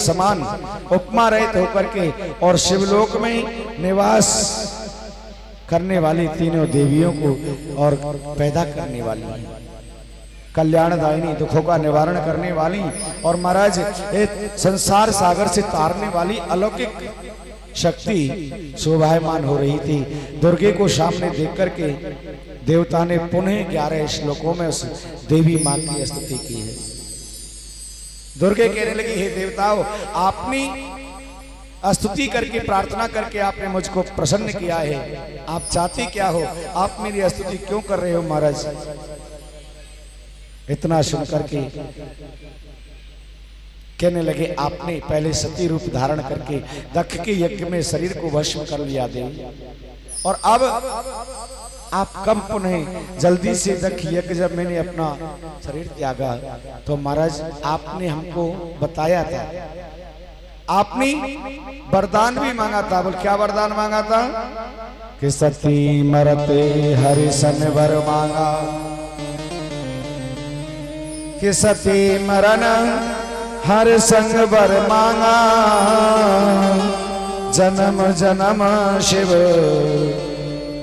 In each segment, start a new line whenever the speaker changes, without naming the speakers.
समान उपमा रहित होकर के और शिवलोक में निवास करने वाली तीनों देवियों को और पैदा करने वाली, कल्याणदायिनी, दुखों का निवारण करने वाली और महाराज संसार सागर से तारने वाली अलौकिक शक्ति शोभायमान हो रही थी। दुर्गे को सामने देख करके देवता ने पुनः 11 श्लोकों में उस देवी मां की स्तुति की है। दुर्गे कहने लगी, हे देवताओं, आपने स्तुति करके प्रार्थना करके आपने मुझको प्रसन्न किया है, आप चाहती क्या हो, आप मेरी स्तुति क्यों कर रहे हो महाराज। इतना सुन करके कहने लगे, आपने पहले सती रूप धारण करके दक्ष के यज्ञ में शरीर को भस्म कर लिया देवी, और अब आप कब पुनः जल्दी से दक्ष यज्ञ जब मैंने अपना शरीर त्यागा तो महाराज आपने हमको बताया था, आपने वरदान भी मांगा था। बोल क्या वरदान मांगा था कि सती मरते हरिशन वर मांगा, कि सती मरण हर संग वर मांगा, जन्म जन्म शिव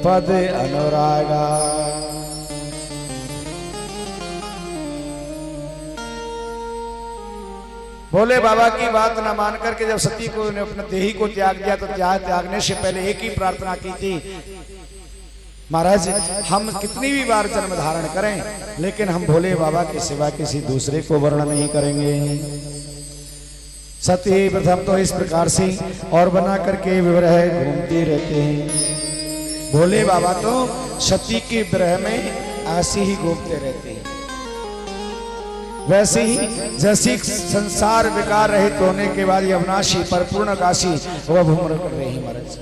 पद अनुरागा। भोले बाबा की बात न मान करके जब सती को ने अपने देही को त्याग दिया तो त्यागने से पहले एक ही प्रार्थना की थी, महाराज हम कितनी भी बार जन्म धारण करें लेकिन हम भोले बाबा के सिवा किसी दूसरे को वर्ण नहीं करेंगे। सती प्रथम तो इस प्रकार से और बना करके विरह घूमती रहते हैं। भोले बाबा तो सती के विरह में ऐसे ही घूमते रहते हैं। वैसे ही जैसे संसार विकार रहित होने के बाद अविनाशी परिपूर्ण काशी वह भ्रमण कर रही महाराज।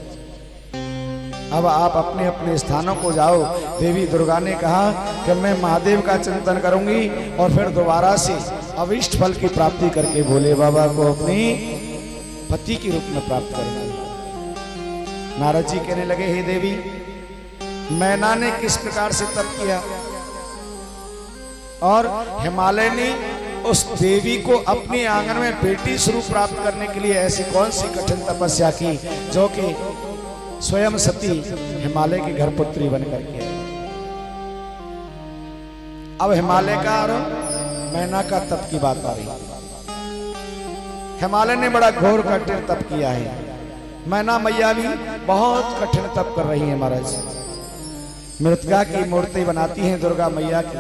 अब आप अपने अपने स्थानों को जाओ। देवी दुर्गा ने कहा कि मैं महादेव का चिंतन करूंगी और फिर दोबारा से अविष्ट फल की प्राप्ति करके भोले बाबा को अपनी पति के रूप में प्राप्त करेंगे। नारद जी कहने लगे, हे देवी, मैना ने किस प्रकार से तप किया और हिमालय ने उस देवी को अपने आंगन में बेटी स्वरूप प्राप्त करने के लिए ऐसी कौन सी कठिन तपस्या की जो कि स्वयं सती हिमालय की घर पुत्री बनकर के आई। अब हिमालय का और मैना का तप की बात आ रही। हिमालय ने बड़ा घोर कठिन तप किया है, मैना मैया भी बहुत कठिन तप कर रही है महाराज। मृतका की मूर्ति बनाती हैं दुर्गा मैया की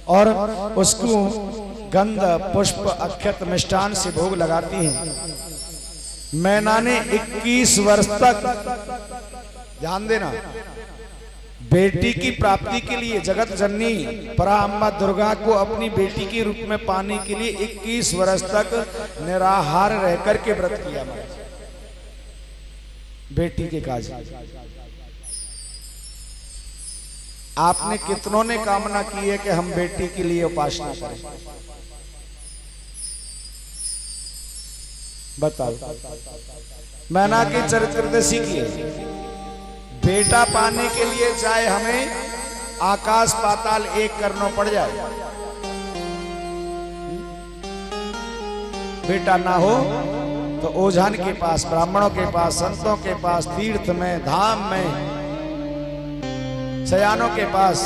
और उसको गंध पुष्प अक्षत मिष्टान से भोग लगाती हैं। मैना ने 21 वर्ष तक, ध्यान देना, बेटी की प्राप्ति के लिए जगत जननी पराअम्बा दुर्गा को अपनी बेटी के रूप में पाने के लिए 21 वर्ष तक निराहार रहकर के व्रत किया बेटी के काज। आपने कितनों ने कामना की है कि हम बेटी के लिए उपासना करें, बताओ। मैना के चरित्र से सीखिए, बेटा पाने के लिए चाहे हमें आकाश पाताल एक करना पड़ जाए, बेटा ना हो तो ओझान के पास, ब्राह्मणों के पास, संतों के पास, तीर्थ में, धाम में, सयानों के पास,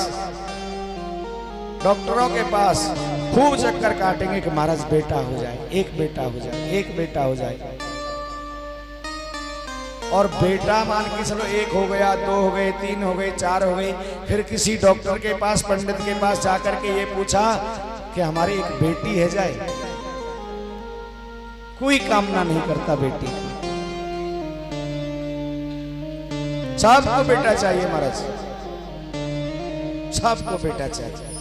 डॉक्टरों के पास खूब चक्कर काटेंगे कि महाराज बेटा हो जाए, एक बेटा हो जाए, एक बेटा हो जाए। और बेटा मान के चलो एक हो गया, 2 हो गए, 3 हो गए, 4 हो गए, फिर किसी डॉक्टर के पास, पंडित के पास जाकर के ये पूछा कि हमारी एक बेटी है जाए, कोई कामना नहीं करता बेटी की। सबको बेटा चाहिए महाराज, सबको बेटा चाहिए।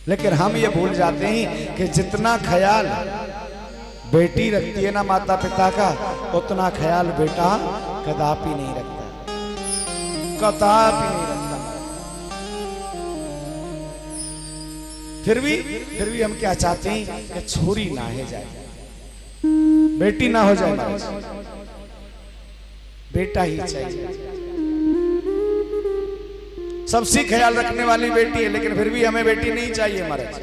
लेकिन हम ये भूल जाते हैं कि जितना ख्याल बेटी रखती है ना माता पिता का, उतना ख्याल बेटा कदापि नहीं रखता, कदापि नहीं रखता। फिर भी हम क्या चाहते हैं कि छोरी ना है जाए, बेटी ना हो जाए, बेटा ही चाहिए। सबसे ख्याल रखने वाली बेटी है, लेकिन फिर भी हमें बेटी नहीं चाहिए महाराज।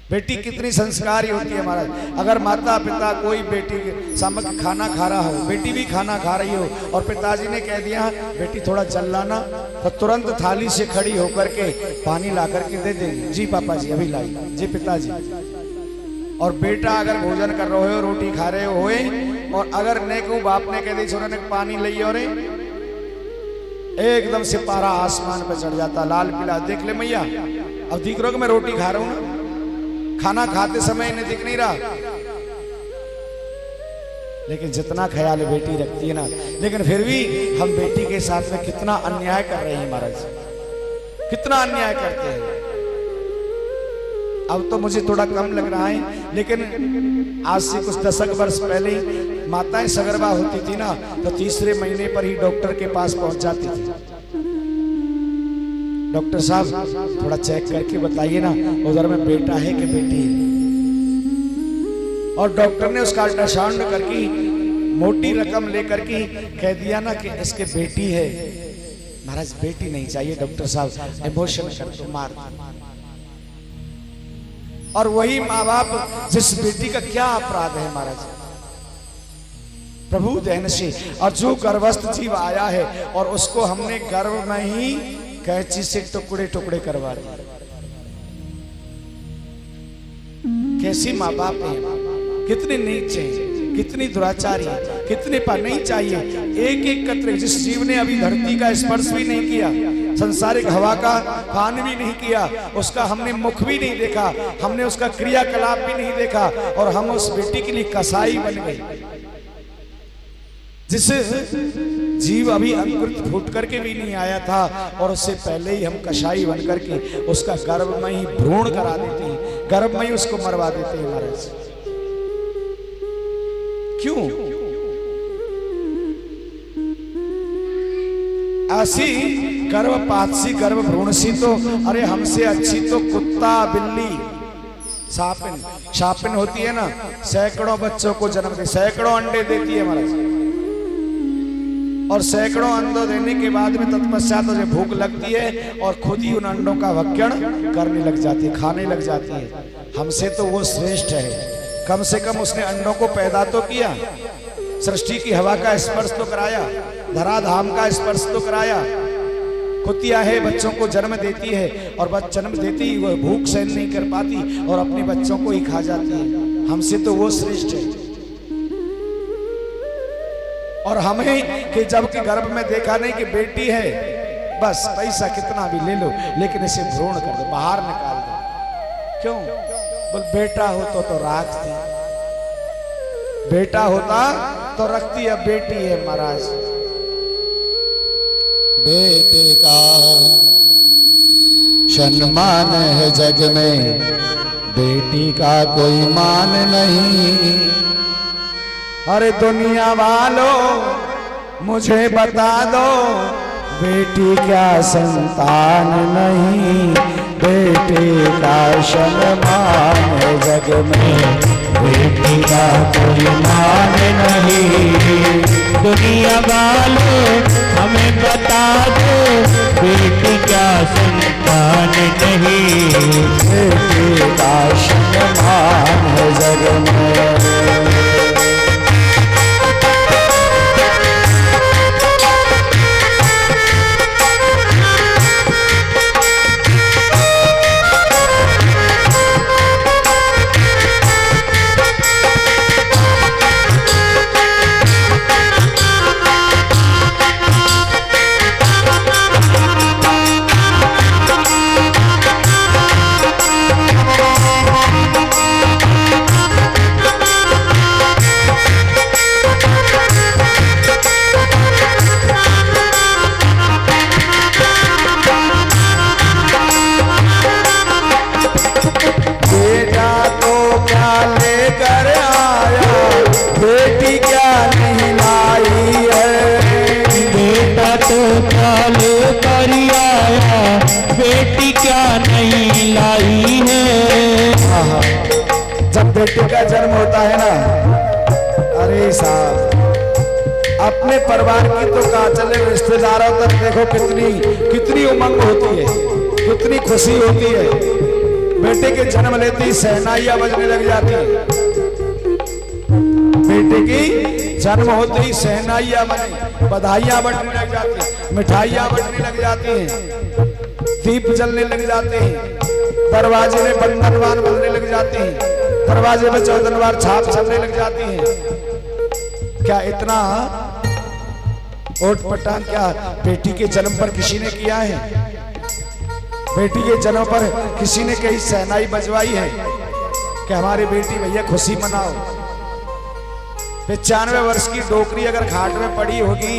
बेटी कितनी संस्कारी होती है महाराज। अगर माता पिता कोई बेटी के सामने खाना खा रहा हो, बेटी भी खाना खा रही हो और पिताजी ने कह दिया बेटी थोड़ा जल लाना, तो तुरंत थाली से खड़ी होकर के पानी ला करके दे देगी, जी पापा जी अभी लाई, जी पिताजी। और बेटा अगर भोजन कर रहे हो, रोटी खा रहे हो और अगर ने को बाप ने कह दी छोरा ने पानी लई और एकदम से पारा आसमान पे चढ़ जाता, लाल पीला। देख ले मैया, अब दिख रहा कि मैं रोटी खा रहा हूं ना, खाना खाते समय इन्हें दिख नहीं रहा, लेकिन जितना ख्याल बेटी रखती है ना, लेकिन फिर भी हम बेटी के साथ में कितना अन्याय कर रहे हैं महाराज, कितना अन्याय करते हैं। अब तो मुझे थोड़ा कम लग रहा है, लेकिन आज से कुछ दशक वर्ष पहले माताएं सगर्भा होती थी ना, तो तीसरे महीने पर ही डॉक्टर के पास पहुंच जाती थी। डॉक्टर साहब थोड़ा चेक करके बताइए ना उधर में बेटा है कि बेटी है। और डॉक्टर ने उसका अल्ट्रासाउंड करके मोटी रकम लेकर के कह दिया ना कि इसके बेटी है। महाराज बेटी नहीं चाहिए डॉक्टर साहब, इमोशन कर तो मार। और वही माँ बाप जिस बेटी का क्या अपराध है महाराज, प्रभु दहन से, और जो गर्भस्थ जीव आया है और उसको हमने गर्भ में ही कैंची से टुकड़े टुकड़े करवा दिए। कैसी माँ बाप है, कितने नीच हैं, कितनी दुराचारी है, कितने पर नहीं चाहिए। एक एक कतरे, जिस जीव ने अभी धरती का स्पर्श भी नहीं किया, संसारिक हवा का पान भी नहीं किया, उसका हमने मुख भी नहीं देखा, हमने उसका क्रियाकलाप भी नहीं देखा, और हम उस बेटी के लिए कसाई बन गए। जिस जीव अभी अंकुरित फूट करके भी नहीं आया था, और उससे पहले ही हम कसाई बन करके उसका गर्भ में ही भ्रूण करा देते हैं, गर्भ में ही उसको मरवा देते हैं महाराज। क्यों? ऐसी गर्भपात गर्भ भ्रूण सी तो, अरे हमसे अच्छी तो कुत्ता बिल्ली सापिन सापिन होती है ना, सैकड़ों बच्चों को जन्म दे, सैकड़ों अंडे देती है महाराज। और सैकड़ों अंडों देने के बाद में तत्पश्चात उसे भूख लगती है और खुद ही उन अंडों का भक्षण करने लग जाती है, खाने लग जाती है। हमसे तो वो श्रेष्ठ है, कम से कम उसने अंडों को पैदा तो किया, सृष्टि की हवा का स्पर्श तो कराया, धराधाम का स्पर्श तो कराया। कुतिया है, बच्चों को जन्म देती है, और बस जन्म देती ही वह भूख सहन नहीं कर पाती और अपने बच्चों को ही खा जाती है। हमसे तो वो श्रेष्ठ है। और हमें कि जब के गर्भ में देखा नहीं कि बेटी है, बस पैसा कितना भी ले लो, लेकिन इसे भ्रूण कर दो, बाहर निकाल दो। क्यों? बोल बेटा हो तो रखती, बेटा होता तो रखती, अब बेटी है महाराज।
बेटे का सम्मान है जग में, बेटी का कोई मान नहीं।
अरे दुनिया वालों मुझे बता दो, बेटी क्या संतान नहीं, बेटे का सम्मान है जग में,
बेटी का कोई मान नहीं। दुनिया वालों हमें बता दो, बेटी क्या संतान नहीं,
बेटे का सम्मान है जग में। बेटे का जन्म होता है ना, अरे साहब अपने परिवार की तो कहा चले, रिश्तेदारों तक देखो कितनी कितनी उमंग होती है, कितनी खुशी होती है। बेटे के जन्म लेते ही शहनाइयां बजने लग जाती है। बेटे की जन्म होते ही शहनाइयां बने, बधाइयां बटने लग जाती हैं, मिठाइयां बटने लग जाती हैं, दीप जलने लग जाते हैं, दरवाजे में बंधनवार बनने लग जाते हैं, दरवाजे में चौदनवार छाप चलने लग जाती हैं। क्या इतना ओट पटांग क्या बेटी के जन्म पर किसी ने किया है? बेटी के जन्म पर किसी ने कहीं शहनाई बजवाई है कि हमारी बेटी भैया खुशी मनाओ? 95 वर्ष की डोकरी अगर घाट में पड़ी होगी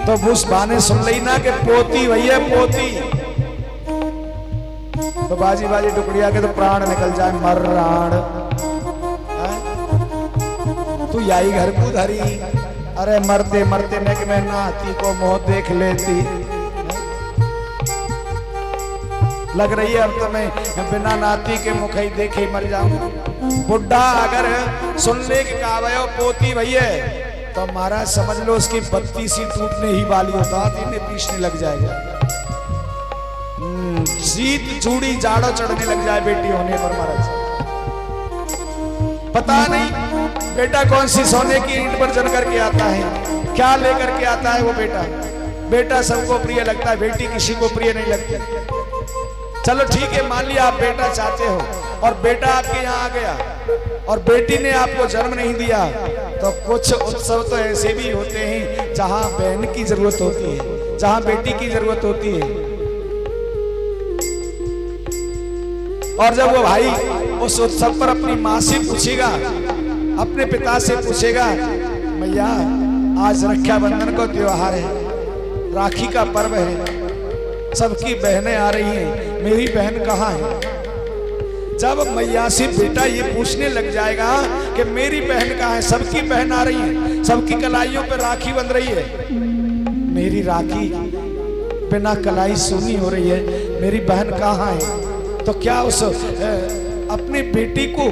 तो उस बहाने सुन ली ना कि पोती भैया पोती, तो बाजी बाजी टुकड़िया के तो प्राण निकल जाए मर्राण। तू याई घर को धरी, अरे मरते मरते नेक में नाती को मोह देख लेती। लग रही है अब तो मैं बिना नाती के मुख ही देखे मर जाऊं। बुढ़ा अगर सुन ले कि कावयो पोती भैया तो महाराज समझ लो उसकी बत्ती सी टूटने ही वाली होता, इन्हें पीछने लग जाएगा। शीत चूड़ी जाड़ो चढ़ने लग जाए बेटी होने पर महाराज। पता नहीं बेटा कौन सी सोने की ईंट पर जल करके आता है, क्या लेकर के आता है वो बेटा। बेटा सबको प्रिय लगता है, बेटी किसी को प्रिय नहीं लगती। चलो ठीक है, मान लिया आप बेटा चाहते हो और बेटा आपके यहाँ आ गया और बेटी ने आपको जन्म नहीं दिया, तो कुछ उत्सव तो ऐसे भी होते हैं जहां बहन की जरूरत होती है, जहां बेटी की जरूरत होती है। और जब वो भाई उस उत्सव पर अपनी माँ से पूछेगा, अपने पिता से पूछेगा, मैया आज रक्षाबंधन का त्योहार है, राखी का पर्व है, सबकी बहनें आ रही हैं, मेरी बहन कहाँ है? जब मैया से बेटा ये पूछने लग जाएगा कि मेरी बहन कहाँ है, सबकी बहन आ रही है, सबकी कलाइयों पे राखी बंध रही है, मेरी राखी बिना कलाई सूनी हो रही है, मेरी बहन कहाँ है? तो क्या उस अपनी बेटी को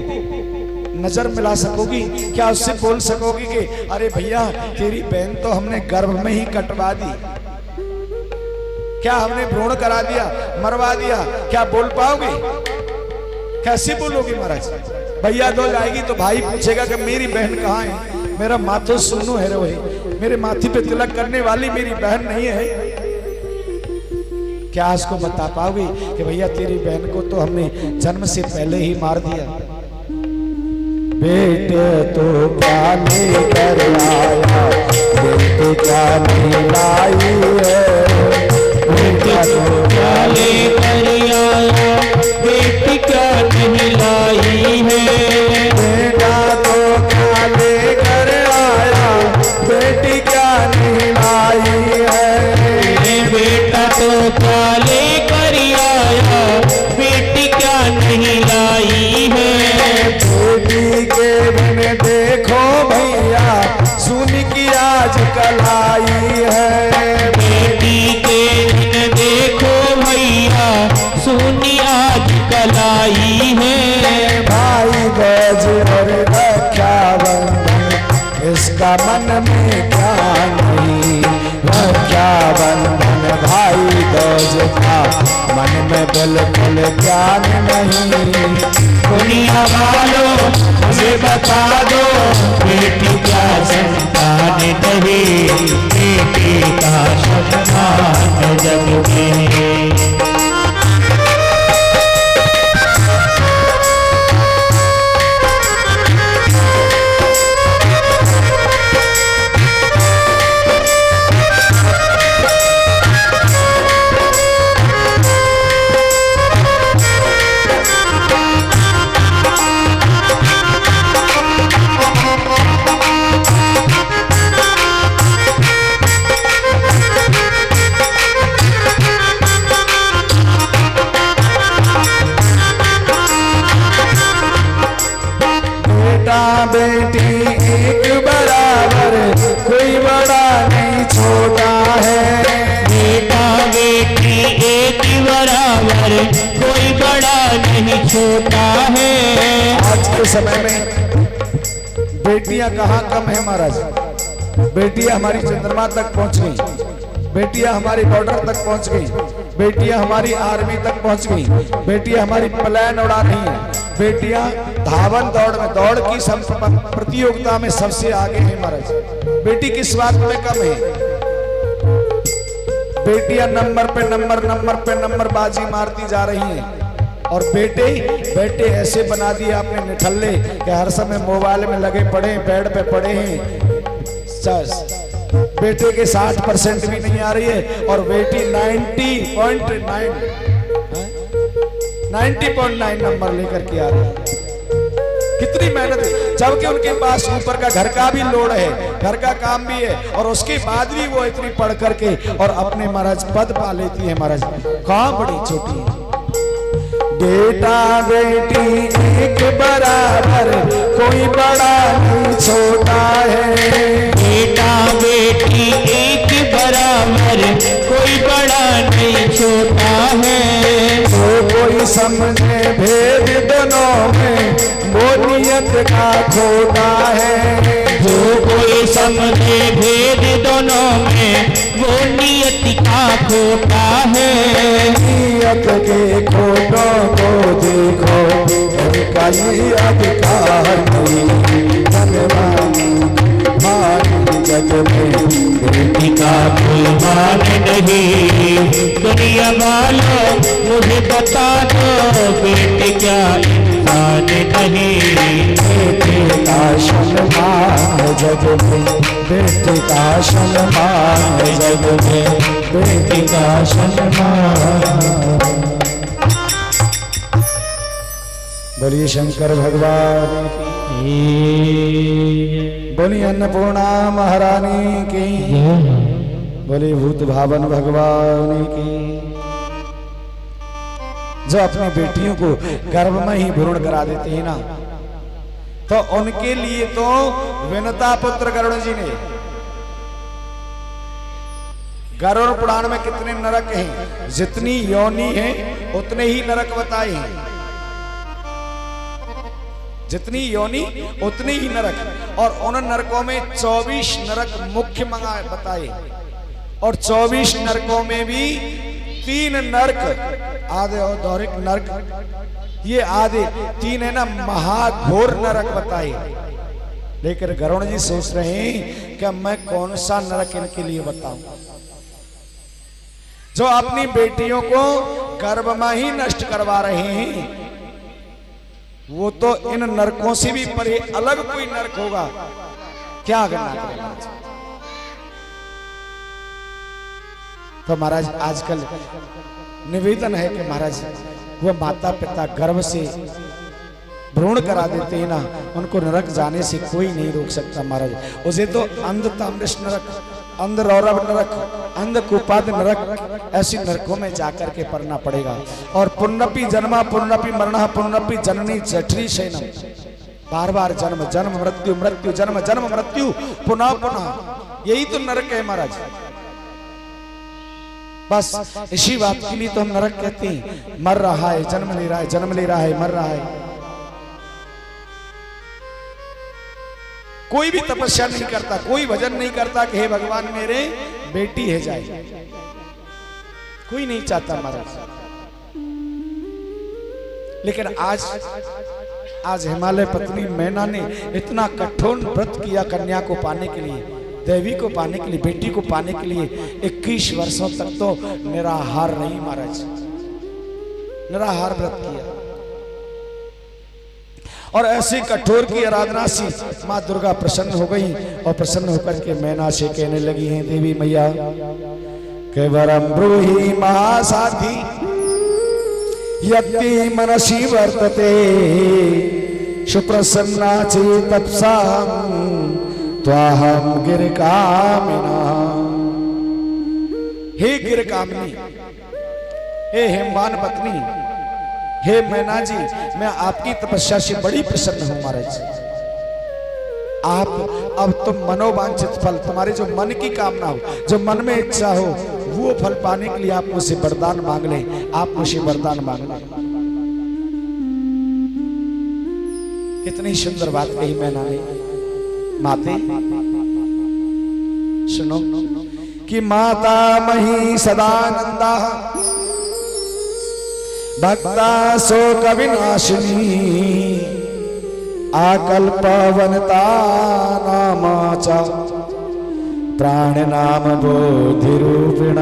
नजर मिला सकोगी? क्या उससे बोल सकोगी कि अरे भैया तेरी बहन तो हमने गर्भ में ही कटवा दी, क्या हमने भ्रूण करा दिया, मरवा दिया? क्या बोल पाओगे? कैसे बोलोगी महाराज? भैया दो जाएगी तो भाई पूछेगा कि मेरी बहन कहाँ है, मेरा माथो सुनो है रे, वही मेरे माथे पे तिलक करने वाली मेरी बहन नहीं है? क्या उसको बता पाओगे कि भैया तेरी बहन को तो हमने जन्म से पहले ही मार दिया?
बेटे तो क्या लेकर आया, बेटे क्या नहीं लाई है, बेटा तो क्या लेकर आया, बेटी क्या नहीं लाई है, बेटा तो क्या लेकर आया, बेटी क्या नहीं लाई है, बेटा तो क्या लेकर आया, बेटी क्या नहीं लाई है, बेटी के बिन देखो भैया सुन की आज कलाई है, बेटी के बिन देखो भैया सुनी आज कलाई है, भाई गज और रक्षाबंधन इसका मन में क्या नहीं, रक्षाबंधन भाई गज का मन में बिल्कुल ज्ञान नहीं, दुनिया वालों मुझे बता दो बेटी क्या संतान दहे, बेटी का सम्मान जग में। बेटी एक बराबर कोई बड़ा नहीं छोटा है, बेटा बेटी एक बराबर कोई बड़ा नहीं छोटा है।
आज के समय में बेटियां कहाँ कम है महाराज? बेटियां हमारी चंद्रमा तक पहुंच गई, बेटियां हमारी बॉर्डर तक पहुंच गई, बेटियां हमारी आर्मी तक पहुंच गई, बेटियां हमारी प्लेन उड़ा रही हैं, बेटियां धावन दौड़ में, दौड़ की प्रतियोगिता में सबसे आगे है महाराज। बेटी किस बात में कम है? बेटियां नंबर पे नंबर बाजी मारती जा रही हैं, और बेटे ऐसे बना दिए आपने निठल्ले कि हर समय मोबाइल में लगे पड़े, बेड पे पड़े हैं। बेटे के 60% भी नहीं आ रही है, और बेटी 90.9 नंबर लेकर के आ रही है। कितनी मेहनत है, जबकि उनके पास ऊपर का घर का भी लोड है, घर का काम भी है, और उसके बाद भी वो इतनी पढ़ करके और अपने महाराज पद पा लेती है महाराज। कहाँ बड़ी छोटी है। बेटा बेटी एक बराबर, कोई बड़ा नहीं छोटा है।
बेटा बेटी एक बराबर, कोई बड़ा नहीं छोटा है।
तो कोई समझे भेद दोनों में, वो नियत का खोटा है।
जो कोई समझे भेद दोनों में, वो नियत का खोटा है।
नियत के खोटों को देखो, उनका ये अधिकार नहीं। भगवान जग में
बेटी का कोई मान नहीं। दुनिया वालों मुझे बता दो, बेटी क्या इंसान नहीं।
बेटे का सम्मान जग में, बेटे का सम्मान जग में, बेटे का सम्मान। बोलिए शंकर भगवान की, बोलिए अन्नपूर्णा महारानी की, बोलिए भूत भावन भगवान की। जो अपनी बेटियों को गर्भ में ही भ्रूण करा देते हैं ना, तो उनके लिए तो विनता पुत्र गरुड़ जी ने, गरुड़ पुराण में कितने नरक हैं, जितनी योनि है उतने ही नरक बताए हैं। जितनी योनि उतने ही नरक, और उन नरकों में 24 नरक मुख्य मंगाए बताए, और 24 नरकों में भी 3 नरक आधे और दौरिक नरक, ये आधे 3 है ना महाघोर नरक बताए। लेकिन गरुड़ जी सोच रहे हैं कि मैं कौन सा नरक इनके लिए बताऊं। जो अपनी बेटियों को गर्भ में ही नष्ट करवा रहे हैं, वो तो इन नरकों से भी परे अलग कोई नरक होगा। क्या करना करेगा? तो महाराज आजकल निवेदन है कि महाराज वो माता पिता गर्भ से भ्रूण करा देते हैं ना, उनको नरक जाने से कोई नहीं रोक सकता महाराज। उसे तो अंध तामृष नरक, अंध रौरव नरक, अंध कुपाद नरक, ऐसी नरकों में जाकर के पड़ना पड़ेगा। और पुण्यपि जन्मा पुण्यपि मरणः पुण्यपि जननी जठरी शयनम, बार बार जन्म जन्म मृत्यु मृत्यु जन्म जन्म मृत्यु पुनः पुनः, यही तो नरक है महाराज। बस इसी बात के लिए तो हम नरक कहते हैं। मर रहा है, जन्म ले रहा है, जन्म ले रहा है, मर रहा है। कोई भी तपस्या नहीं करता, कोई भजन नहीं करता कि हे भगवान मेरे बेटी है जाए, कोई नहीं चाहता महाराज। लेकिन आज हिमालय पत्नी मैना ने इतना कठोर व्रत किया कन्या को पाने के लिए, देवी को पाने के लिए, बेटी को पाने के लिए। 21 वर्षों तक तो निराहार रही महाराज, निराहार व्रत किया। और ऐसे कठोर की आराधना से माँ दुर्गा प्रसन्न हो गई, और प्रसन्न होकर के मैना से कहने लगी हैं, देवी मैया के वरम ब्रूहि महासाधी यत्ति मनसि वर्तते सुप्रसन्ना चेतप्साहं त्वाहं गिरकामिना। हे गिरकामिनी, हे हेमवान पत्नी, हे मैना जी, मैं आपकी तपस्या से बड़ी प्रसन्न हूं महाराज। आप अब तुम मनोवांछित फल, तुम्हारे जो मन की कामना हो, जो मन में इच्छा हो, वो फल पाने के लिए आप मुझसे वरदान मांग लें, आप मुझे वरदान मांग लें। कितनी सुंदर बात कही मैना ने। माते सुनो कि माता मही सदानंदा भक्ता शोक विनाशिनी आकल्प वनता नामाचा प्राण नाम बोधि रूपिण।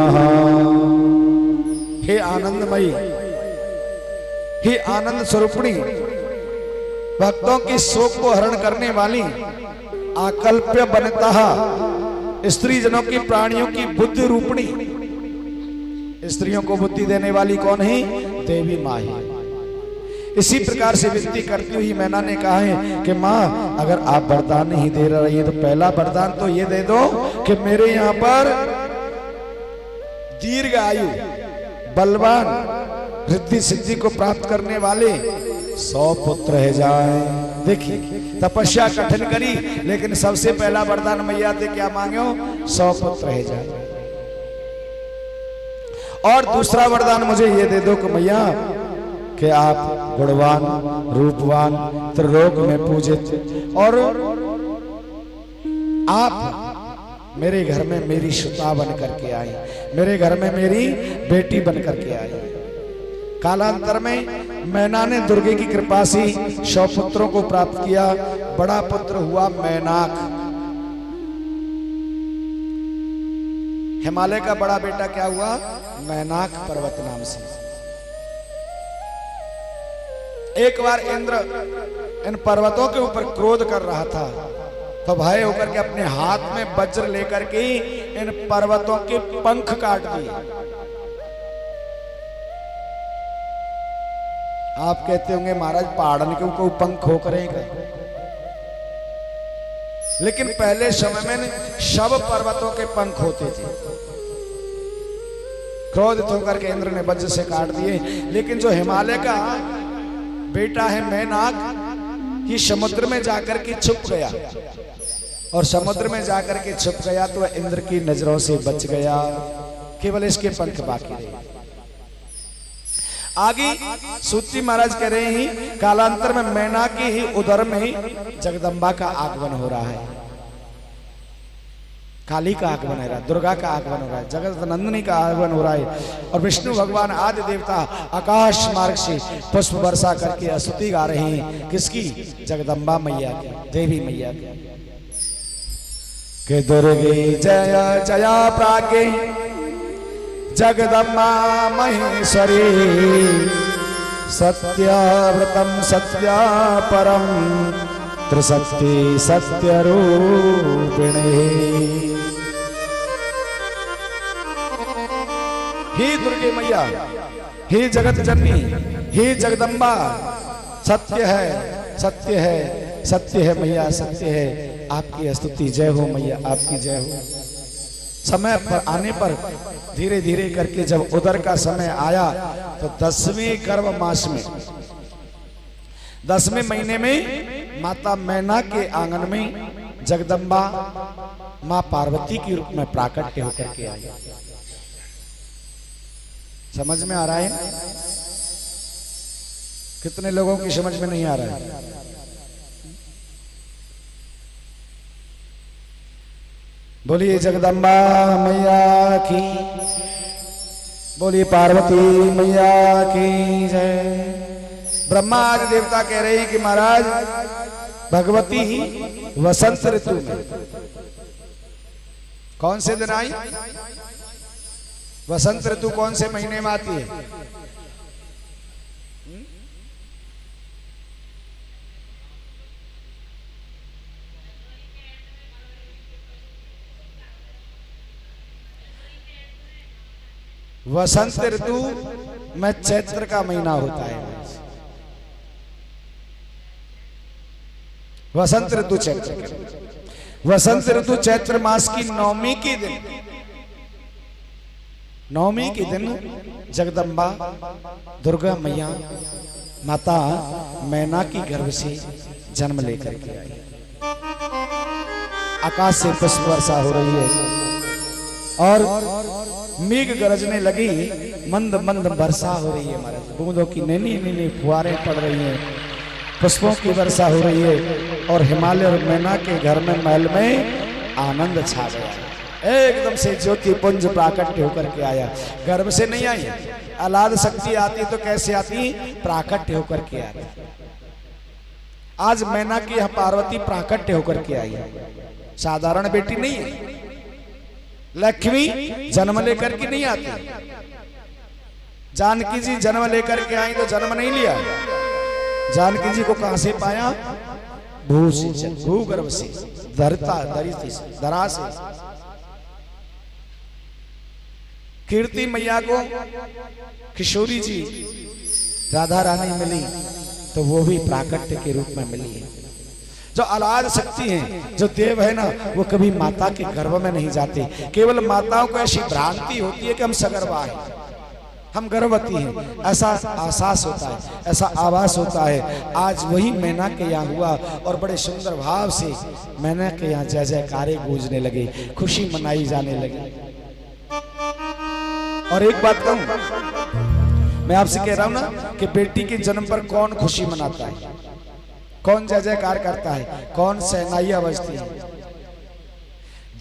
हे आनंदमयी, हे आनंद स्वरूपिणी, भक्तों की शोक को हरण करने वाली, आकल्प्य वनता स्त्री जनों की, प्राणियों की बुद्धि रूपिणी। स्त्रियों को बुद्धि देने वाली कौन है? देवी माँ है। इसी प्रकार से विनती करती हुई मैना ने कहा है कि माँ अगर आप वरदान नहीं दे रही है तो पहला वरदान तो ये दे दो कि मेरे यहाँ पर दीर्घ आयु, बलवान, रिद्धि सिद्धि को प्राप्त करने वाले 100 पुत्र रह जाए। देखिए तपस्या कठिन करी, लेकिन सबसे पहला वरदान मैया से क्या मांगो? 100 पुत्र रह जाए। और दूसरा वरदान मुझे ये दे दो कि मैया कि आप गुणवान, रूपवान, त्रिलोक में पूजित, और आप मेरे घर में मेरी सुता बन करके आई, मेरे घर में मेरी बेटी बन करके आई। कालांतर में मैना ने दुर्गे की कृपा से 100 पुत्रों को प्राप्त किया। बड़ा पुत्र हुआ मैनाक। हिमालय का बड़ा बेटा क्या हुआ? मैनाक पर्वत नाम से। एक बार इंद्र इन पर्वतों के ऊपर क्रोध कर रहा था, तो भय होकर के अपने हाथ में वज्र लेकर के इन पर्वतों के पंख काट दिए। आप कहते होंगे महाराज पहाड़न के ऊपर पंख हो करेगा, लेकिन पहले समय में सब पर्वतों के पंख होते थे। क्रोधित होकर के इंद्र ने वज्र से काट दिए। लेकिन जो हिमालय का बेटा है मैनाक, ये समुद्र में जाकर के छुप गया, और समुद्र में जाकर के छुप गया तो इंद्र की नजरों से बच गया। केवल इसके पंख बाकी रहे। आगे सूची महाराज कह रहे हैं कालांतर में मैना के ही उदर में जगदम्बा का आगमन हो रहा है, काली का आगमन हो रहा है, दुर्गा का आगमन हो रहा है, जगत नंदिनी का आगमन हो रहा है। और विष्णु भगवान आदि देवता आकाश मार्ग से पुष्प वर्षा करके स्तुति गा रहे हैं। किसकी? जगदम्बा मैया की, देवी मैया की। के दुर्गे जय जया प्राज्ञे जगदम्बा महेश्वरी सत्याव्रतम सत्या परम त्रिशक्ति सत्य रूपिणे। हे दुर्गे मैया, हे जगत जननी, हे जगदम्बा, सत्य है, सत्य है, सत्य है मैया, सत्य है। आपकी स्तुति जय हो मैया, आपकी जय हो। समय पर आने पर धीरे धीरे करके जब उदर का समय आया तो 10वें गर्भ मास में, 10वें महीने में माता मैना के आंगन में जगदम्बा मां पार्वती के रूप में प्राकट्य होकर के आई। समझ में आ रहा है? कितने लोगों की समझ में नहीं आ रहा है? बोलिए जगदम्बा मैया की, बोलिए पार्वती मैया की जय। ब्रह्मा आदि देवता कह रहे हैं कि महाराज भगवती वसंत ऋतु में, कौन से दिन आई? वसंत ऋतु कौन से महीने में आती है? वसंत ऋतु में चैत्र का महीना होता है। वसंत ऋतु चैत्र, वसंत ऋतु चैत्र मास की नवमी के दिन, नवमी के दिन जगदम्बा दुर्गा मैया माता मैना की गर्भ से जन्म लेकर के आई। आकाश से पुष्प वर्षा हो रही है और मेघ गरजने लगी, मंद मंद वर्षा हो रही है महाराज। बूंदों की नैनी नैनी फुहारें पड़ रही हैं, पुष्पों की वर्षा हो रही है और हिमालय और मैना के घर में महल में आनंद छा गया। एकदम से ज्योति पुंज प्राकट्य होकर के आया। गर्भ से नहीं आई, अलाद शक्ति आती तो कैसे आती? प्राकट्य होकर के आती। आज मैना की यह पार्वती प्राकट्य होकर के आई है, साधारण बेटी नहीं है। लक्ष्मी जन्म लेकर के नहीं आती। जानकी जी जन्म लेकर के आई तो जन्म नहीं लिया। जानकी जी को कहां से पाया? भू से, भूगर्भ से, धरा से। कीर्ति मैया को किशोरी जी राधा रानी मिली तो वो भी प्राकट्य के रूप में मिली है। जो अलाद शक्ति है, जो देव है ना, वो कभी माता के गर्भ में नहीं जाते। केवल माताओं को ऐसी भ्रांति होती है कि हम सगर्भा हैं, हम गर्भवती हैं, ऐसा आभास होता है, ऐसा आभास होता है। आज वही मैना के यहाँ हुआ और बड़े सुंदर भाव से मैना के यहाँ जय जयकारे गूंजने लगे, खुशी मनाई जाने लगी। और एक बात कहूं, मैं आपसे कह रहा हूं ना कि बेटी के जन्म पर कौन खुशी मनाता है, कौन जय जयकार करता है, कौन शहनाइयां बजती है।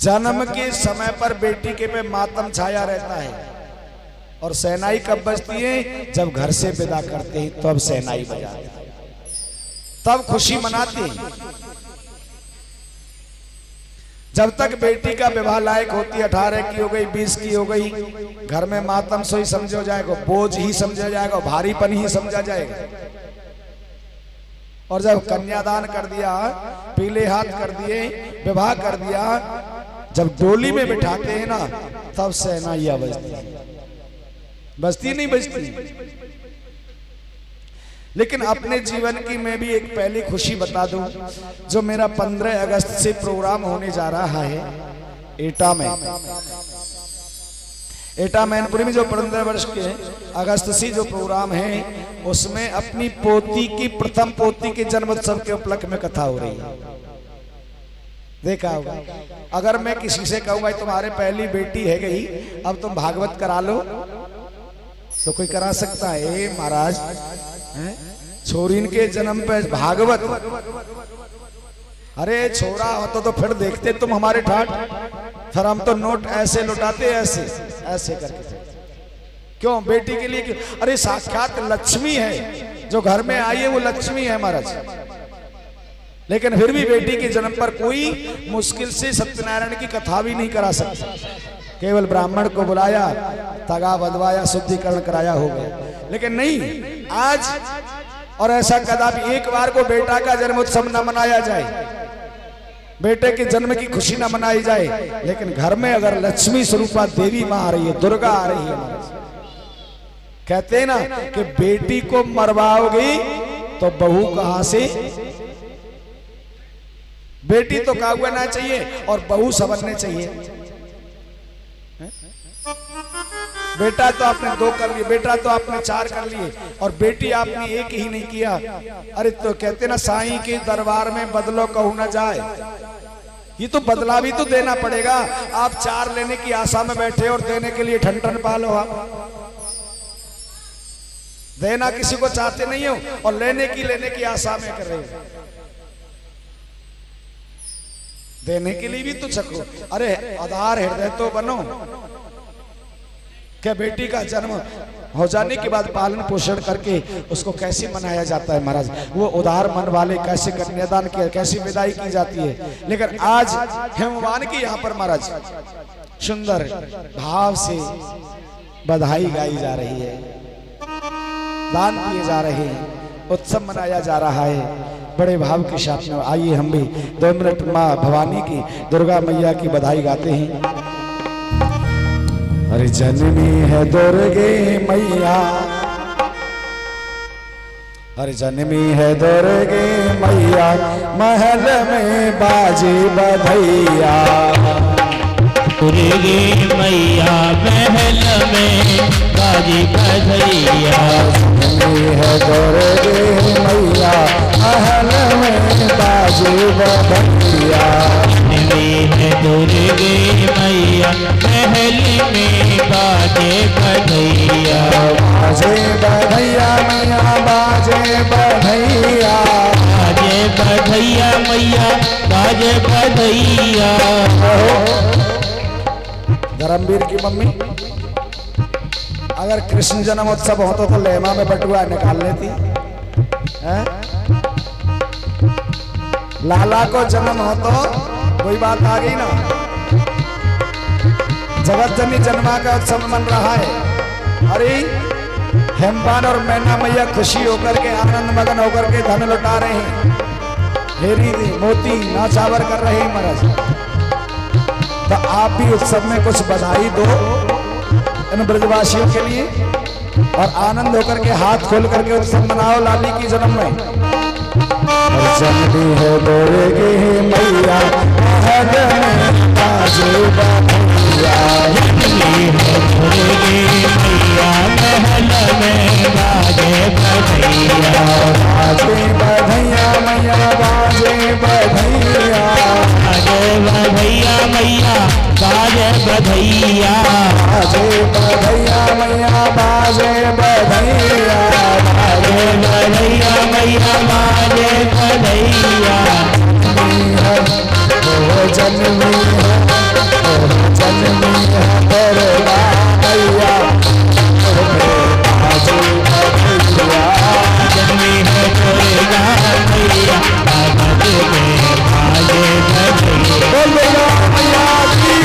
जन्म के समय पर बेटी के पे मातम छाया रहता है और शहनाई कब बजती है? जब घर से विदा करते हैं तब शहनाई बजाते हैं, तब खुशी मनाते हैं। जब तक बेटी का विवाह लायक होती, 18 की हो गई, 20 की हो गई, घर में मातम सोई समझा जाएगा, बोझ ही समझा जाएगा, भारीपन ही समझा जाएगा। और जब कन्यादान कर दिया, पीले हाथ कर दिए, विवाह कर दिया, जब डोली में बिठाते हैं ना, तब शहनाइयां बजती है। बजती नहीं बजती। लेकिन अपने जीवन की मैं भी एक पहली खुशी बता दूं, जो मेरा 15 अगस्त से प्रोग्राम होने जा रहा है एटा में, एटा मैनपुरी में, जो 15 वर्ष के अगस्त से जो प्रोग्राम है, उसमें अपनी पोती की, प्रथम पोती के जन्मोत्सव के उपलक्ष्य में कथा हो रही है। देखा होगा। अगर मैं किसी से कहूंगा तुम्हारे पहली बेटी है गई, अब तुम भागवत करा लो, तो कोई करा सकता है? महाराज छोरीन के जन्म पे भागवत? अरे छोरा होता तो फिर देखते तुम हमारे ठाट, फिर हम तो नोट ऐसे लुटाते, ऐसे ऐसे करके। क्यों? बेटी के लिए क्यों? अरे साक्षात लक्ष्मी है, जो घर में आई है वो लक्ष्मी है महाराज। लेकिन फिर भी बेटी के जन्म पर कोई मुश्किल से सत्यनारायण की कथा भी नहीं करा सकता। केवल ब्राह्मण को बुलाया, तगा बंधवाया, शुद्धिकरण कराया, हो गया। लेकिन नहीं, आज और ऐसा कदापि एक बार को बेटा का जन्मोत्सव न मनाया जाए, बेटे के जन्म की खुशी न मनाई जाए, लेकिन घर में अगर लक्ष्मी स्वरूपा देवी मां आ रही है, दुर्गा आ रही है, कहते हैं ना कि बेटी को मरवाओगी तो बहू कहां से? बेटी तो कागुना चाहिए और बहू संवरने चाहिए। बेटा तो आपने 2 कर लिए, बेटा तो आपने 4 कर लिए, और बेटी आपने 1 ही नहीं किया। अरे तो कहते ना, साईं के दरबार में बदलो कहू न जाए। ये तो बदला भी तो देना पड़ेगा। आप 4 लेने की आशा में बैठे और देने के लिए ठन पालो। आप देना किसी को चाहते नहीं हो और लेने की आशा में कर रहे हो। देने के लिए भी तो चको। अरे आधार हृदय तो बनो। क्या बेटी का जन्म हो जाने के बाद पालन पोषण करके उसको कैसे मनाया जाता है महाराज? वो उदार मन वाले कैसे कन्यादान किया, कैसी विदाई की जाती है। लेकिन आज हेमवान की यहाँ पर महाराज सुंदर भाव से बधाई गाई जा रही है, दान दिए जा रहे हैं, उत्सव मनाया जा रहा है बड़े भाव के साथ में। आइए हम भी 2 मिनट माँ भवानी की, दुर्गा मैया की बधाई गाते हैं। अरे जननी है दुर्गे मैया, अरे जन्मी है दुर्गे मैया, महल में बाजे बधैया।
दुर्गे मैया महल में बाजे बधैया।
जन्मी है दुर्गे मैया, महल में बाजे बधैया।
जन्मी है दुर्गे मैया, महल में बाजे बधैया।
बाजे बधैया मैया, बाजे बधैया।
बाजे बधैया मैया, बाजे बधैया।
धर्मवीर की मम्मी अगर कृष्ण जन्मोत्सव होता तो लेमा में बटुआ निकाल लेती है? लाला को जन्म हो तो कोई बात आ गई ना। जगत जननी जन्मा का उत्सव मन रहा है। अरे हेमपान और मैना मैया खुशी होकर के आनंद मगन होकर के धन लुटा रहे हैं, हेरी मोती नाचावर कर रहे हैं महाराज। तो आप भी उत्सव में कुछ बधाई दो इन ब्रजवासियों के लिए और आनंद होकर के हाथ खोल करके उत्सव मनाओ लाली की जन्म में।
जन्मी है बोलेगी मैया महल में बाजे बधैया,
जन्मी है बोलेगी मैया महल में बाजे बधैया,
बाजे बधैया मैया बाजे बधैया,
बाजे बधैया मैया बाजे बधैया,
बाजे बधैया मैया बाजे बधैया,
बाजे बधैया मैया बाजे बधैया।
जन्मी है दुर्गा मैया बाजे बधैया,
जन्मी है दुर्गा मैया बाजे बधैया।
दुर्गा मैया की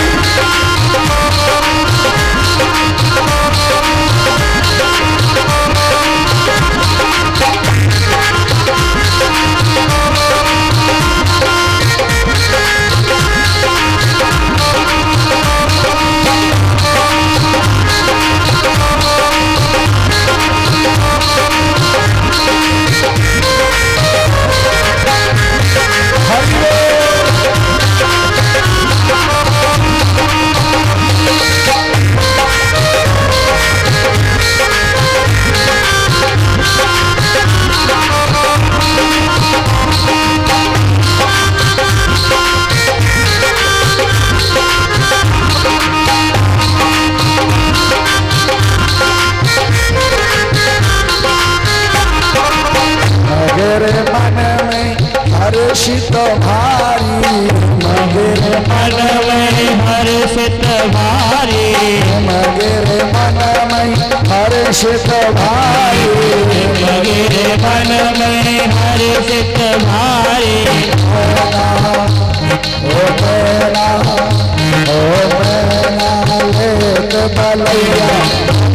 मेरे मन में हर्षित भारी, मेरे
मन में हर्षित भारी,
मेरे मन में हर्षित भारी,
मेरे मन में हर्षित भारी।
ओ मेरा लेत बलैया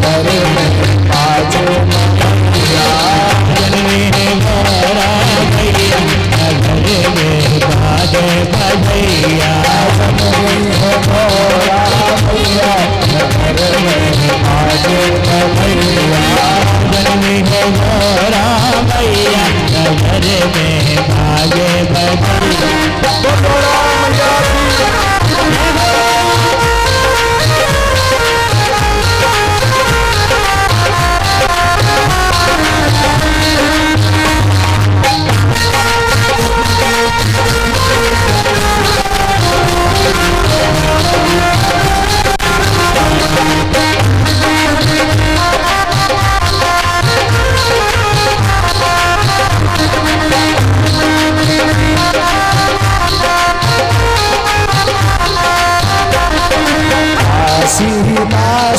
करे में बाजे बधैया,
जन्मी है गौरा मैया नगर में बाजे बधैया,
जन्मी है गौरा मैया नगर में बाजे बधैया,
जन्मी है गौरा मैया नगर में बाजे बधैया।
गौरा मैया की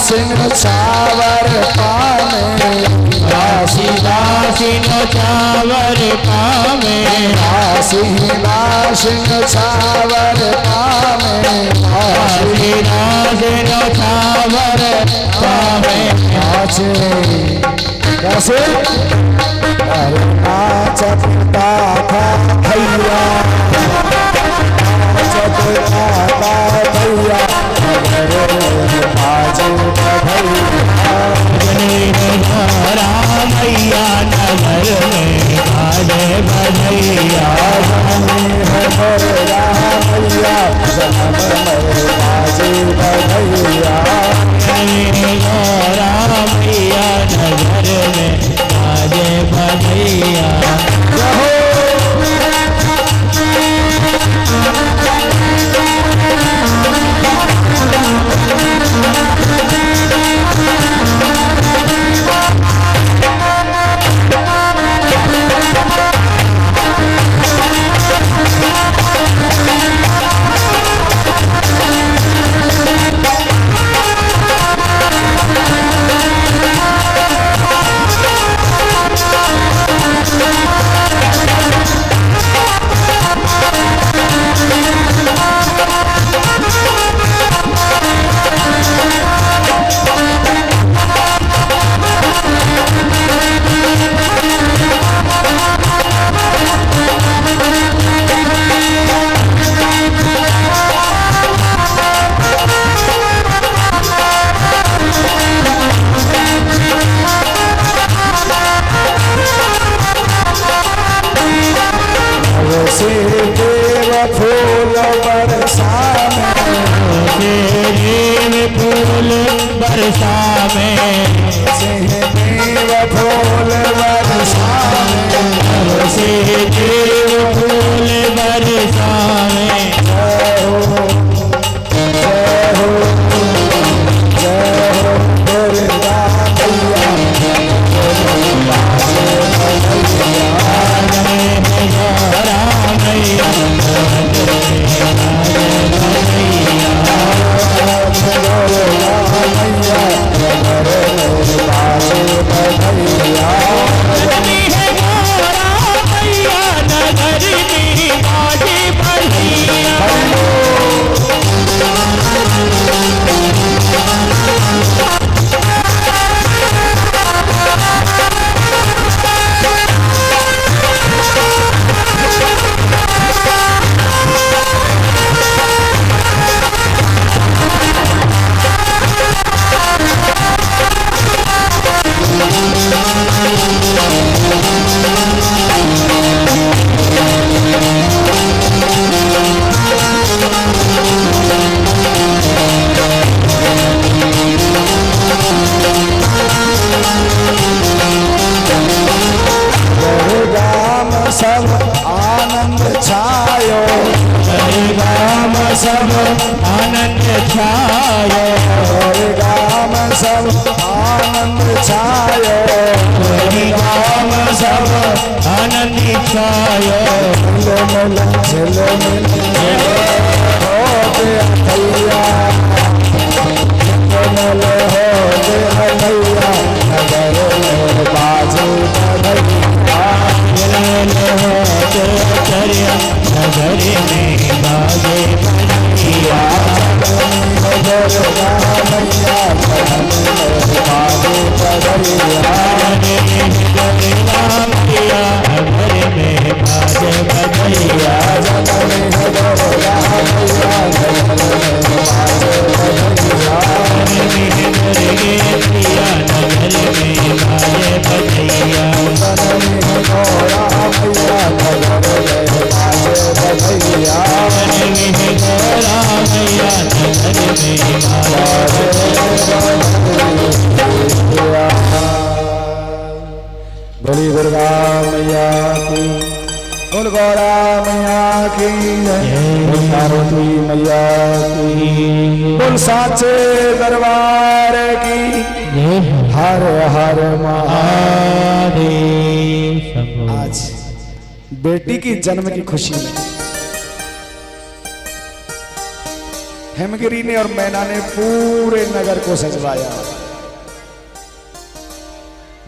सिंह चावर पामे,
दासी दासी नो चावर पावे,
सिंह चावर पामे,
दासी दासी नो चावर पावे।
नाचे कैसे अरे नाचता था भैया, नाचता था भैया बाजे बधैया,
जन्मी है गौरा मैया नगर में बाजे बधैया,
जन्मी है दुर्गा मैया जन्म में बाजे बधैया,
जन्मी है गौरा मैया नगर में बाजे बधैया। फूल बरसावे,
सिंह देव फूल बरसावे,
से देव फूल बरसावे।
जय हो जय हो जय हो दुर्गा मैया, सब आनंद छायो,
गाम सब आनंद छायो,
गाम सब आनंद छायो,
गाम सब आनंद छायो।
झलो मिल हो गया भैया, हो गया भैया, नगर में बाजू भैया,
चरिया नगर में बाजे भैया,
नगर मैया बाजू भैया,
घर में बाजे भैया,
बोली दुर्गा मैया की, बोल गौरा मैया की, बोल पार्वती मैया की, बोल साचे दरबार की, हर हर महादेव। आज बेटी की जन्म की खुशी में हेमगिरी ने और मैना ने पूरे नगर को सजवाया।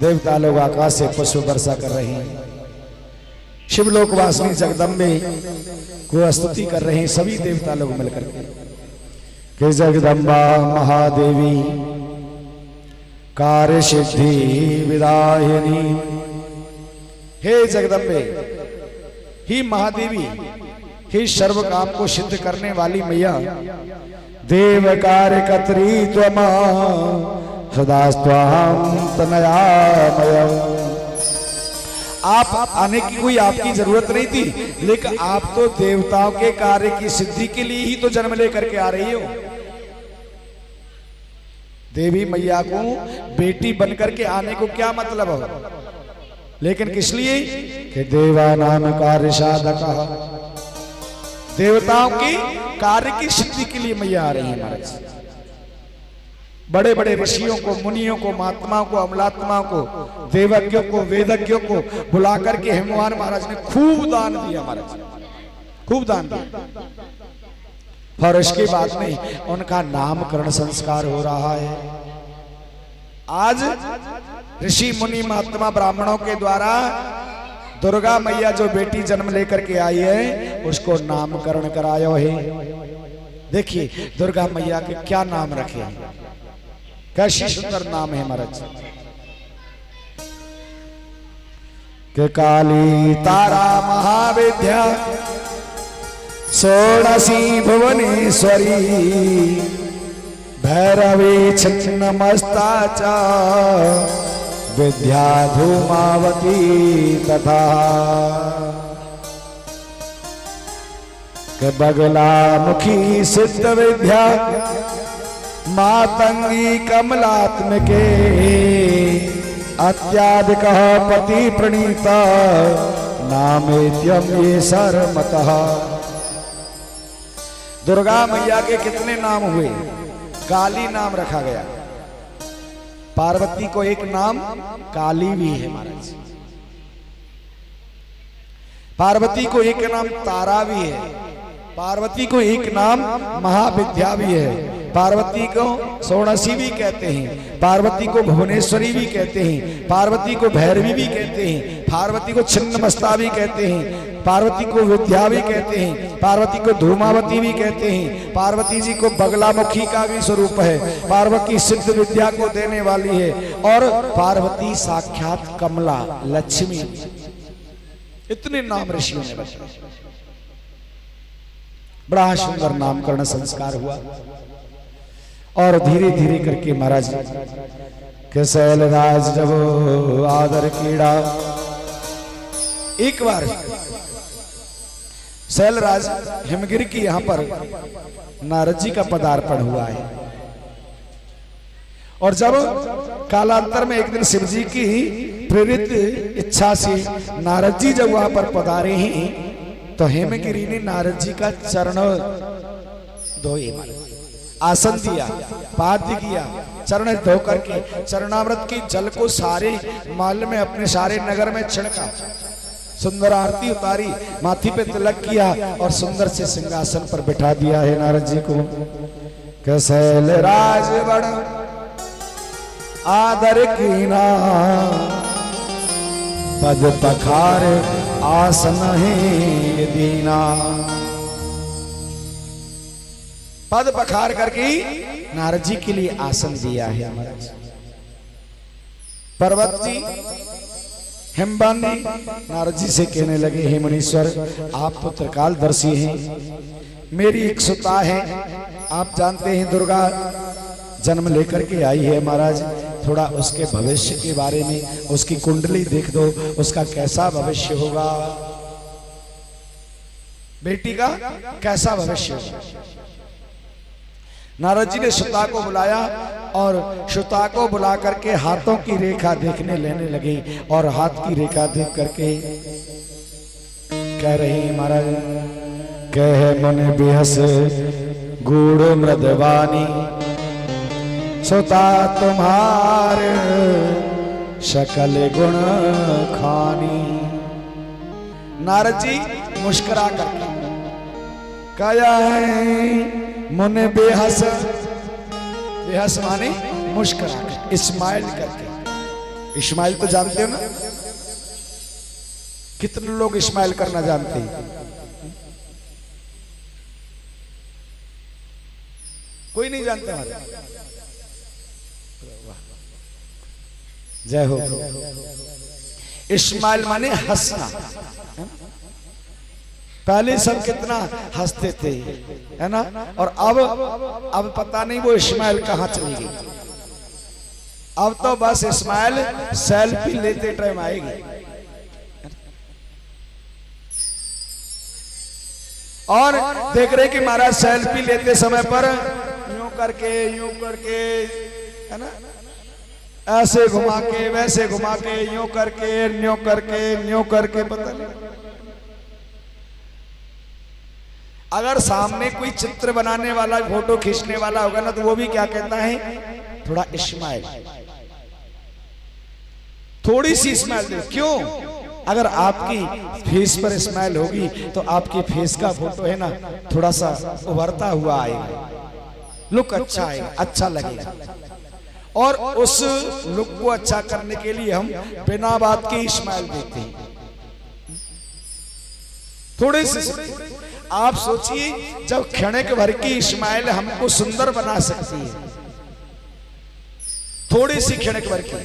देवता लोग आकाश से पुष्प वर्षा कर रहे हैं, शिवलोक वासिनी जगदम्बे को स्तुति कर रहे हैं सभी देवता लोग मिलकर के जगदम्बा महादेवी कार्य सिद्धि विदायिनी, हे जगदम्बे, ही महादेवी, ही सर्व काम को सिद्ध करने वाली मैया, देव कार्य कत्री त्वमा सदास्त्वाम तनयामय। आप आने की कोई आपकी जरूरत नहीं थी, लेकिन आप तो देवताओं के कार्य की सिद्धि के लिए ही तो जन्म लेकर के आ रही हो। देवी मैया को बेटी बनकर के आने को क्या मतलब हो, लेकिन किस लिए कि देवा नाम कार्य साधक, देवताओं की कार्य की सिद्धि के लिए मैया आ रही है। महाराज बड़े बड़े ऋषियों को, मुनियों को, महात्माओं को, अमलात्माओं को, देवज्ञों को, वेदज्ञों को बुलाकर के हेमवान महाराज ने खूब दान दिया। महाराज खूब दान दिया, और इसके बाद में उनका नामकरण संस्कार हो रहा है। आज ऋषि मुनि महात्मा ब्राह्मणों के द्वारा दुर्गा मैया जो बेटी जन्म लेकर के आई है उसको नामकरण करायो है। देखिए दुर्गा मैया के क्या नाम रखे हैं, कैसी सुंदर नाम है महाराज के काली तारा महाविद्या षोडशी भुवनेश्वरी भैरवी छिन्नमस्ता च विद्या धूमावती तथा के बगला मुखी सिद्ध विद्या
मातंगी कमलात्मके अत्याधिक पति प्रणीता नामेत्यम ये सरमतः। दुर्गा मैया के कितने नाम हुए? काली नाम रखा गया। पार्वती को एक नाम काली भी है महाराज। पार्वती को एक नाम तारा भी है। पार्वती को एक नाम महाविद्या भी है। पार्वती को सोणसी भी कहते हैं। पार्वती को भुवनेश्वरी भी कहते हैं। पार्वती को भैरवी भी कहते हैं। पार्वती को छिन्नमस्ता भी कहते हैं। पार्वती को विद्या भी कहते हैं। पार्वती को धूमावती भी कहते हैं। पार्वती जी को बगलामुखी का भी स्वरूप है। पार्वती सिद्ध विद्या को देने वाली है। और पार्वती साक्षात कमला लक्ष्मी। इतने नाम ऋषियों ने बताए। बड़ा सुंदर नामकरण संस्कार हुआ। और धीरे धीरे करके महाराज के शैलराज जब आदर कीड़ा, एक बार शैलराज हिमगिरी की यहां पर नारद जी का पदार्पण हुआ है। और जब कालांतर में एक दिन शिव जी की प्रेरित इच्छा से नारद जी जब वहां पर पधारे हैं तो हेमगिरी ने नारद जी का चरण धोए, आसन दिया, पाद्य किया, चरण धो करके चरणामृत के जल को सारे माल में अपने सारे नगर में छिड़का, सुंदर आरती उतारी, माथी पे तिलक किया और सुंदर से सिंहासन पर बिठा दिया है नारद जी को। कैसेल राज बड़ आदर कीना पद पखार आसन है दीना। पद पखार करके नारद जी के लिए आसन दिया है महाराज। पर्वत जी हिमबान ने नारद जी से कहने लगे, हे मुनीश्वर आप तो त्रिकालदर्शी हैं, मेरी एक सुता है, आप जानते हैं दुर्गा जन्म लेकर के आई है महाराज, थोड़ा उसके भविष्य के बारे में उसकी कुंडली देख दो, उसका कैसा भविष्य होगा, बेटी का कैसा भविष्य होगा। नारद जी ने सुता को बुलाया और सुता को बुला करके हाथों की रेखा देखने लेने लगे और हाथ की रेखा देख करके कह रही महाराज, कह मन बेहस गूढ़ मृदवानी सुता तुम्हारे शकल गुण खानी। नारद जी मुस्कुरा करके कया है मुने बेहस, बेहस माने मुस्कुरा कर, इस्माइल करके। इस्माइल तो जानते हो ना, कितने लोग इस्माइल करना जानते हैं? कोई नहीं जानते हमारे। जय हो। इस्माइल माने हंसना। पहले सब कितना हंसते थे, है ना, और अब पता नहीं वो इस्माइल कहां चली गई। अब तो बस इस्माइल सेल्फी लेते टाइम आएगी। और देख रहे कि महाराज सेल्फी लेते समय पर यूं करके है ना, ऐसे घुमा के वैसे घुमा के यूं करके पता नहीं। अगर सामने कोई चित्र बनाने वाला, फोटो खींचने वाला होगा ना, तो वो भी क्या कहता है, थोड़ा इस्माइल, थोड़ी सी इस्माइल दे। क्यों? अगर आपकी फेस पर इस्माइल होगी तो आपकी फेस का फोटो है ना, थोड़ा सा उभरता हुआ आएगा, लुक अच्छा आएगा, अच्छा लगेगा। और उस लुक को अच्छा करने के लिए हम बिना बात के इस्माइल देते हैं, थोड़े से। आप सोचिए, जब क्षणिक भर की इस्माइल हमको सुंदर बना सकती है, थोड़ी सी क्षणिक भर की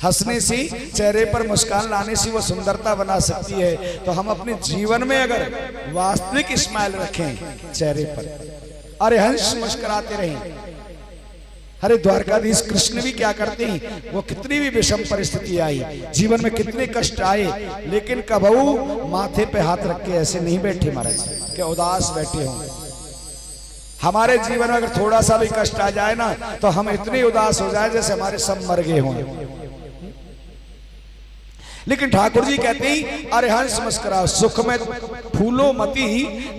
हंसने से, चेहरे पर मुस्कान लाने से वो सुंदरता बना सकती है, तो हम अपने जीवन में अगर वास्तविक इस्माइल रखें चेहरे पर, अरे हंस मुस्कुराते रहें। अरे द्वारकाधीश कृष्ण भी क्या करते हैं, वो कितनी भी विषम परिस्थिति आई, जीवन में कितने कष्ट आए, लेकिन कबहू माथे पे हाथ रख के ऐसे नहीं बैठे महाराज, क्या उदास बैठे होंगे।
हमारे जीवन में अगर थोड़ा सा भी कष्ट आ जाए ना तो हम इतने उदास हो जाए जैसे हमारे सब मर गए हों। लेकिन ठाकुर जी कहते ही अरे हंस मुस्कुराओ, सुख में फूलो मती,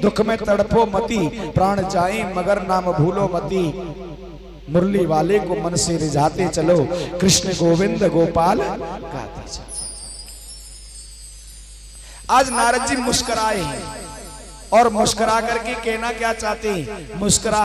दुख में तड़पो मती, प्राण जाए मगर नाम भूलो मती, मुरली वाले को मन से रिझाते चलो, कृष्ण गोविंद गोपाल गाते चलो। आज नारद जी मुस्कुराए हैं और मुस्कुरा करके कहना क्या चाहते हैं, मुस्कुरा